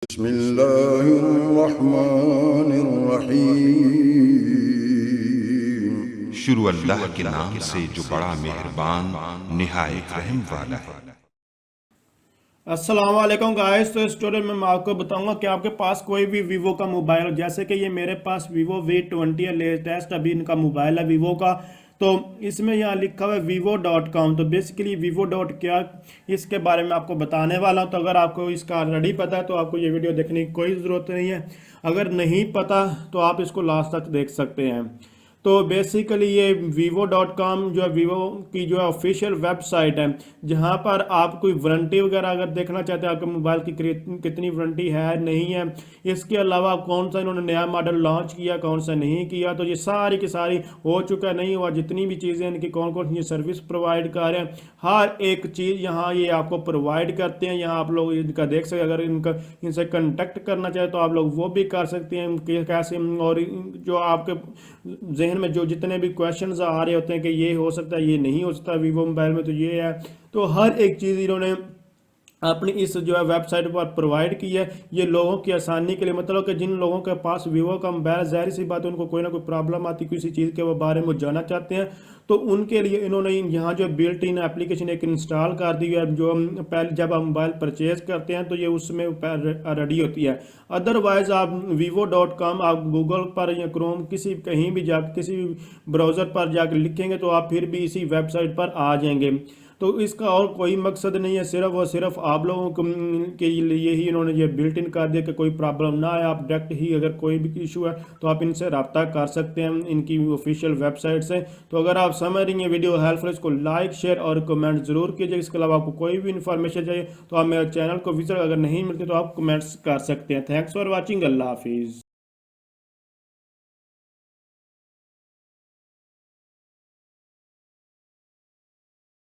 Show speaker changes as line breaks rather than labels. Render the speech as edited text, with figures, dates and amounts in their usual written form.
बिस्मिल्लाहिर्रहमानिर्रहीम। शुरू अल्लाह के नाम से जो बड़ा मेहरबान निहायत रहम वाला है।
अस्सलाम वालेकुम गाइस। तो इस ट्यूटोरियल में मैं आपको बताऊंगा कि आपके पास कोई भी वीवो का मोबाइल हो, जैसे कि ये मेरे पास वीवो v20 है, लेटेस्ट अभी इनका मोबाइल है वीवो का। तो इसमें यहाँ लिखा हुआ है vivo.com। तो बेसिकली vivo डॉट क्या, इसके बारे में आपको बताने वाला हूँ। तो अगर आपको इसका ऑलरेडी पता है तो आपको ये वीडियो देखने की कोई ज़रूरत नहीं है, अगर नहीं पता तो आप इसको लास्ट तक देख सकते हैं। तो बेसिकली ये vivo.com जो है वीवो की जो है ऑफिशियल वेबसाइट है, जहाँ पर आप कोई वारंटी वगैरह अगर देखना चाहते हैं आपके मोबाइल की कितनी वारंटी है नहीं है, इसके अलावा कौन सा इन्होंने नया मॉडल लॉन्च किया कौन सा नहीं किया, तो ये सारी की सारी हो चुका नहीं हुआ, जितनी भी चीज़ें इनकी कौन कौन सी ये सर्विस प्रोवाइड कर रहे हैं, हर एक चीज़ यहाँ ये आपको प्रोवाइड करते हैं। यहाँ आप लोग इनका देख सकते हैं, अगर इनका इनसे कंटेक्ट करना चाहे तो आप लोग वो भी कर सकते हैं कैसे। और जो आपके जहन में जो जितने भी क्वेश्चंस आ रहे होते हैं कि ये हो सकता है ये नहीं हो सकता वीवो मोबाइल में, तो ये है। तो हर एक चीज़ इन्होंने अपनी इस जो है वेबसाइट पर प्रोवाइड की है, ये लोगों की आसानी के लिए। मतलब कि जिन लोगों के पास वीवो का मोबाइल, जाहिर सी बात है उनको कोई ना कोई प्रॉब्लम आती, किसी चीज़ के वो बारे में जानना चाहते हैं, तो उनके लिए इन्होंने यहाँ जो बिल्ट इन एप्लीकेशन एक इंस्टॉल कर दी है, जो पहले जब आप मोबाइल परचेज करते हैं तो ये उसमें रेडी होती है। अदरवाइज आप vivo.com आप गूगल पर या क्रोम किसी कहीं भी जा किसी ब्राउज़र पर जाकर लिखेंगे तो आप फिर भी इसी वेबसाइट पर आ जाएंगे। तो इसका और कोई मकसद नहीं है, सिर्फ और सिर्फ आप लोगों के लिए ही इन्होंने ये बिल्ट इन कर दिया कि कोई प्रॉब्लम ना आए, आप डायरेक्ट ही अगर कोई भी इशू है तो आप इनसे रब्ता कर सकते हैं इनकी ऑफिशियल वेबसाइट से। तो अगर आप समझ रही हैं वीडियो हेल्पफुल, इसको लाइक शेयर और कमेंट जरूर कीजिए। इसके अलावा आपको कोई भी इन्फॉर्मेशन चाहिए तो आप मेरे चैनल को विजिट, अगर नहीं मिलती तो आप कमेंट्स कर सकते हैं। Thanks for watching. अल्लाह हाफिज़।